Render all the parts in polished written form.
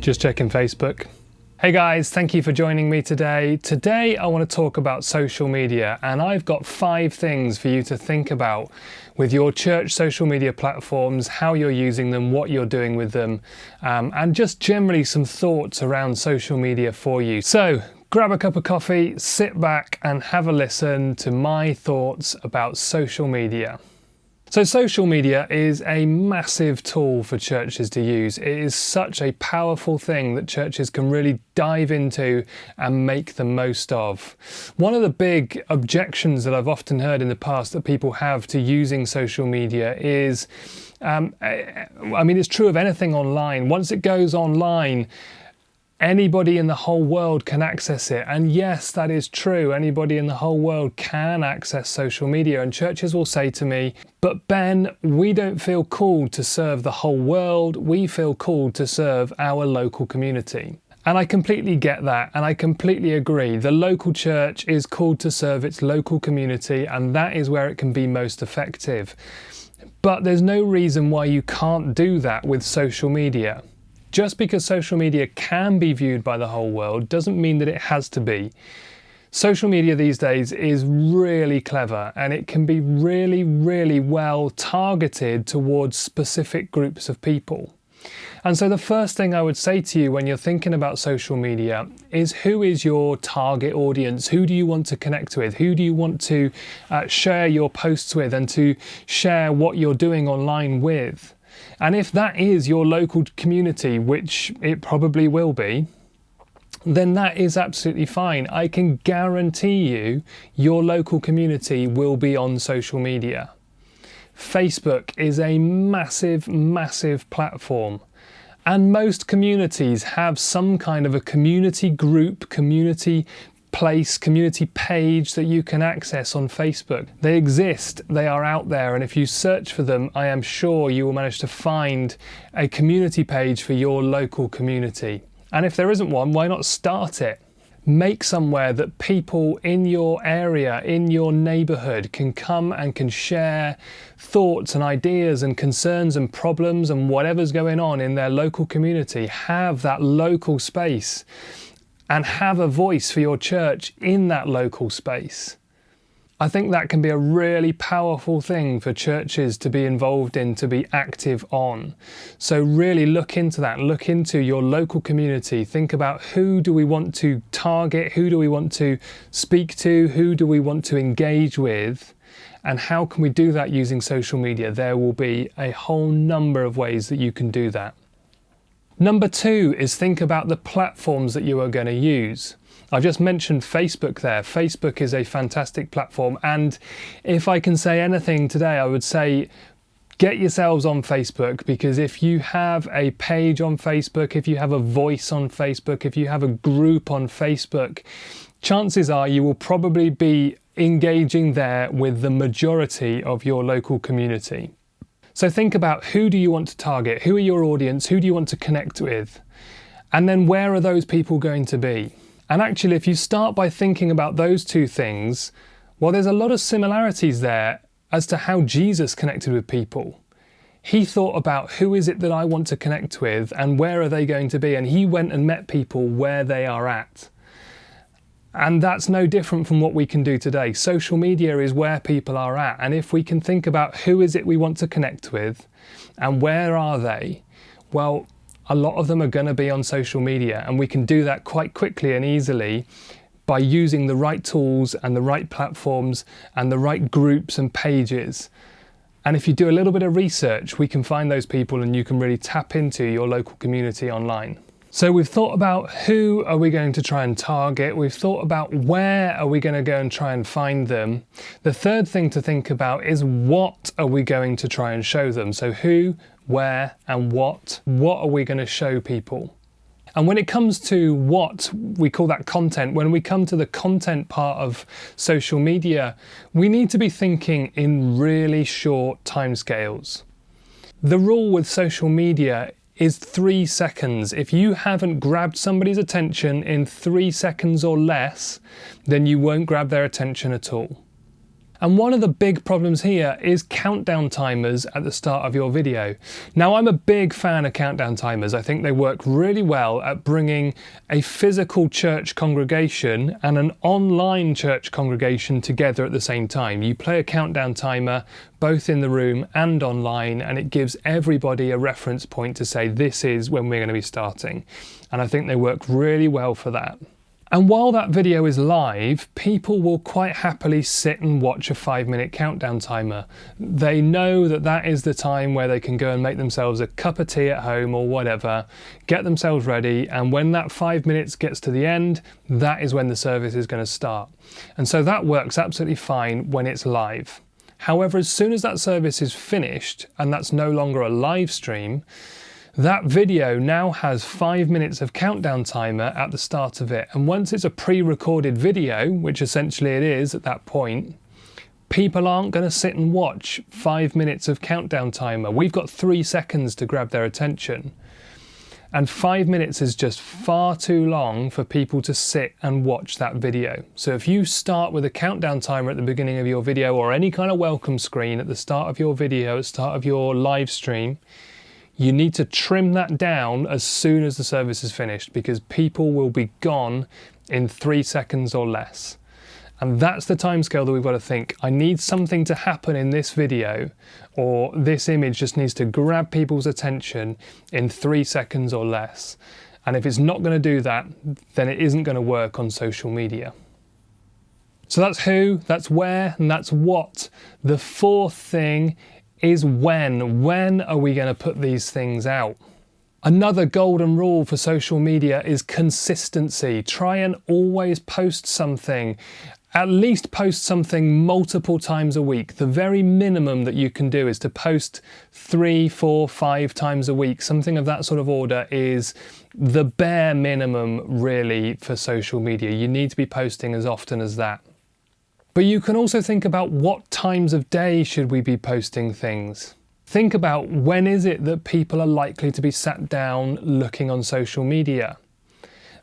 Just checking Facebook. Hey guys, thank you for joining me today. Today I want to talk about social media, and I've got 5 things for you to think about with your church social media platforms, how you're using them, what you're doing with them, and just generally some thoughts around social media for you. So grab a cup of coffee, sit back and have a listen to my thoughts about social media. So social media is a massive tool for churches to use. It is such a powerful thing that churches can really dive into and make the most of. One of the big objections that I've often heard in the past that people have to using social media is, it's true of anything online. Once it goes online, anybody in the whole world can access it. And yes, that is true. Anybody in the whole world can access social media. And churches will say to me, but Ben, we don't feel called to serve the whole world. We feel called to serve our local community. And I completely get that, and I completely agree. The local church is called to serve its local community, and that is where it can be most effective. But there's no reason why you can't do that with social media. Just because social media can be viewed by the whole world doesn't mean that it has to be. Social media these days is really clever, and it can be really, really well targeted towards specific groups of people. And so the first thing I would say to you when you're thinking about social media is, who is your target audience? Who do you want to connect with? Who do you want to share your posts with and to share what you're doing online with? And if that is your local community, which it probably will be, then that is absolutely fine. I can guarantee you your local community will be on social media. Facebook is a massive, massive platform. And most communities have some kind of a community group, community place, community page that you can access on Facebook. They exist, they are out there, and if you search for them, I am sure you will manage to find a community page for your local community. And if there isn't one, why not start it? Make somewhere that people in your area, in your neighborhood, can come and can share thoughts and ideas and concerns and problems and whatever's going on in their local community. Have that local space and have a voice for your church in that local space. I think that can be a really powerful thing for churches to be involved in, to be active on. So really look into that, look into your local community, think about who do we want to target, who do we want to speak to, who do we want to engage with, and how can we do that using social media? There will be a whole number of ways that you can do that. Number 2 is think about the platforms that you are going to use. I've just mentioned Facebook there. Facebook is a fantastic platform, and if I can say anything today, I would say get yourselves on Facebook, because if you have a page on Facebook, if you have a voice on Facebook, if you have a group on Facebook, chances are you will probably be engaging there with the majority of your local community. So think about, who do you want to target? Who are your audience? Who do you want to connect with? And then where are those people going to be? And actually, if you start by thinking about those 2 things, well, there's a lot of similarities there as to how Jesus connected with people. He thought about, who is it that I want to connect with and where are they going to be? And he went and met people where they are at. And that's no different from what we can do today. Social media is where people are at. And if we can think about who is it we want to connect with and where are they, well, a lot of them are going to be on social media. And we can do that quite quickly and easily by using the right tools and the right platforms and the right groups and pages. And if you do a little bit of research, we can find those people and you can really tap into your local community online. So we've thought about, who are we going to try and target? We've thought about, where are we going to go and try and find them? The third thing to think about is, what are we going to try and show them? So who, where, and what are we going to show people? And when it comes to what, we call that content. When we come to the content part of social media, we need to be thinking in really short timescales. The rule with social media is 3 seconds. If you haven't grabbed somebody's attention in 3 seconds or less, then you won't grab their attention at all. And one of the big problems here is countdown timers at the start of your video. Now, I'm a big fan of countdown timers. I think they work really well at bringing a physical church congregation and an online church congregation together at the same time. You play a countdown timer both in the room and online, and it gives everybody a reference point to say this is when we're going to be starting. And I think they work really well for that. And while that video is live, people will quite happily sit and watch a 5-minute countdown timer. They know that that is the time where they can go and make themselves a cup of tea at home or whatever, get themselves ready, and when that 5 minutes gets to the end, that is when the service is going to start. And so that works absolutely fine when it's live. However, as soon as that service is finished, and that's no longer a live stream, that video now has 5 minutes of countdown timer at the start of it. And once it's a pre-recorded video, which essentially it is at that point, people aren't going to sit and watch 5 minutes of countdown timer. We've got 3 seconds to grab their attention. And 5 minutes is just far too long for people to sit and watch that video. So if you start with a countdown timer at the beginning of your video, or any kind of welcome screen at the start of your video, at the start of your live stream, you need to trim that down as soon as the service is finished, because people will be gone in 3 seconds or less. And that's the timescale that we've got to think. I need something to happen in this video, or this image just needs to grab people's attention in 3 seconds or less. And if it's not going to do that, then it isn't going to work on social media. So that's who, that's where, and that's what. The fourth thing is when. When are we going to put these things out? Another golden rule for social media is consistency. Try and always post something. At least post something multiple times a week. The very minimum that you can do is to post 3, 4, 5 times a week. Something of that sort of order is the bare minimum really for social media. You need to be posting as often as that. But you can also think about what times of day should we be posting things. Think about when is it that people are likely to be sat down looking on social media.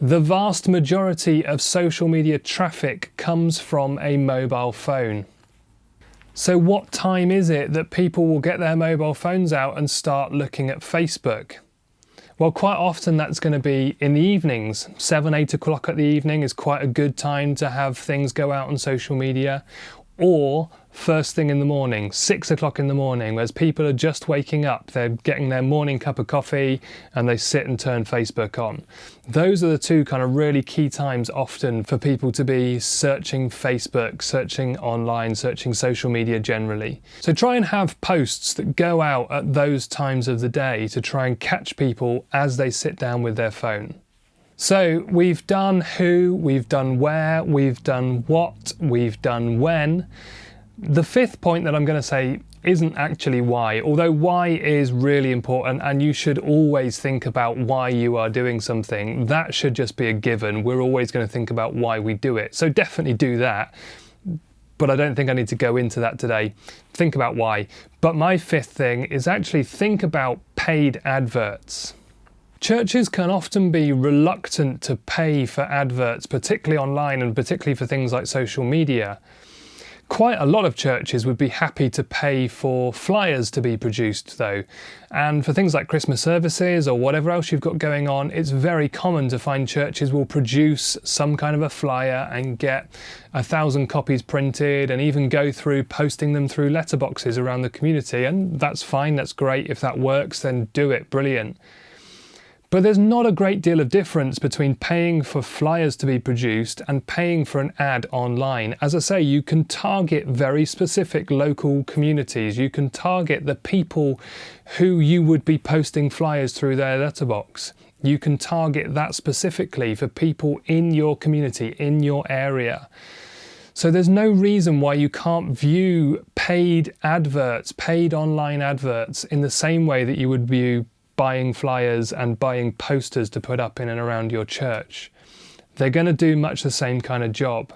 The vast majority of social media traffic comes from a mobile phone. So what time is it that people will get their mobile phones out and start looking at Facebook? Well, quite often that's going to be in the evenings. 7, 8 o'clock at the evening is quite a good time to have things go out on social media. Or first thing in the morning, 6 o'clock in the morning, whereas people are just waking up, they're getting their morning cup of coffee and they sit and turn Facebook on. Those are the two kind of really key times often for people to be searching Facebook, searching online, searching social media generally. So try and have posts that go out at those times of the day to try and catch people as they sit down with their phone. So we've done who, we've done where, we've done what, we've done when. The fifth point that I'm going to say isn't actually why, although why is really important and you should always think about why you are doing something. That should just be a given. We're always going to think about why we do it. So definitely do that. But I don't think I need to go into that today. Think about why. But my fifth thing is actually think about paid adverts. Churches can often be reluctant to pay for adverts, particularly online and particularly for things like social media. Quite a lot of churches would be happy to pay for flyers to be produced though. And for things like Christmas services or whatever else you've got going on, it's very common to find churches will produce some kind of a flyer and get 1,000 copies printed and even go through posting them through letterboxes around the community. And that's fine, that's great. If that works, then do it, brilliant. But there's not a great deal of difference between paying for flyers to be produced and paying for an ad online. As I say, you can target very specific local communities. You can target the people who you would be posting flyers through their letterbox. You can target that specifically for people in your community, in your area. So there's no reason why you can't view paid adverts, paid online adverts, in the same way that you would view buying flyers and buying posters to put up in and around your church. They're going to do much the same kind of job.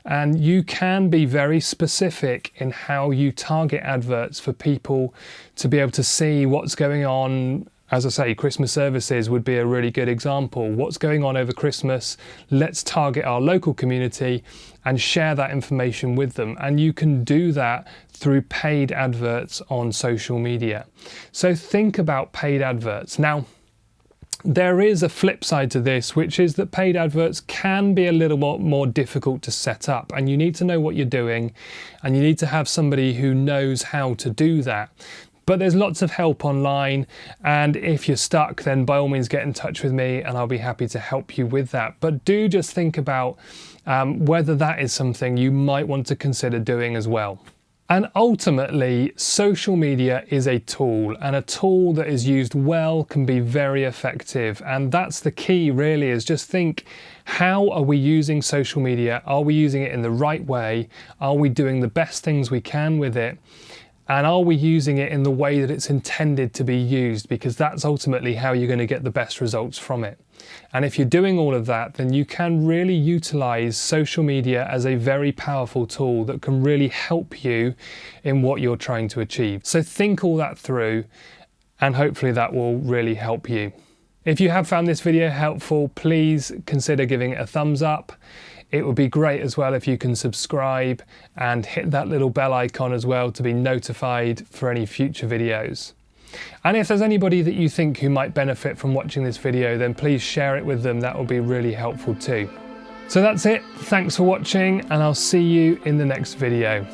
And you can be very specific in how you target adverts for people to be able to see what's going on As I say, Christmas services would be a really good example. What's going on over Christmas? Let's target our local community and share that information with them. And you can do that through paid adverts on social media. So think about paid adverts. Now, there is a flip side to this, which is that paid adverts can be a little more difficult to set up, and you need to know what you're doing, and you need to have somebody who knows how to do that. But there's lots of help online, and if you're stuck, then by all means get in touch with me and I'll be happy to help you with that. But do just think about whether that is something you might want to consider doing as well. And ultimately, social media is a tool, and a tool that is used well can be very effective. And that's the key really, is just think, how are we using social media? Are we using it in the right way? Are we doing the best things we can with it? And are we using it in the way that it's intended to be used? Because that's ultimately how you're going to get the best results from it. And if you're doing all of that, then you can really utilize social media as a very powerful tool that can really help you in what you're trying to achieve. So think all that through, and hopefully that will really help you. If you have found this video helpful, please consider giving it a thumbs up. It would be great as well if you can subscribe and hit that little bell icon as well to be notified for any future videos. And if there's anybody that you think who might benefit from watching this video, then please share it with them. That will be really helpful too. So that's it. Thanks for watching, and I'll see you in the next video.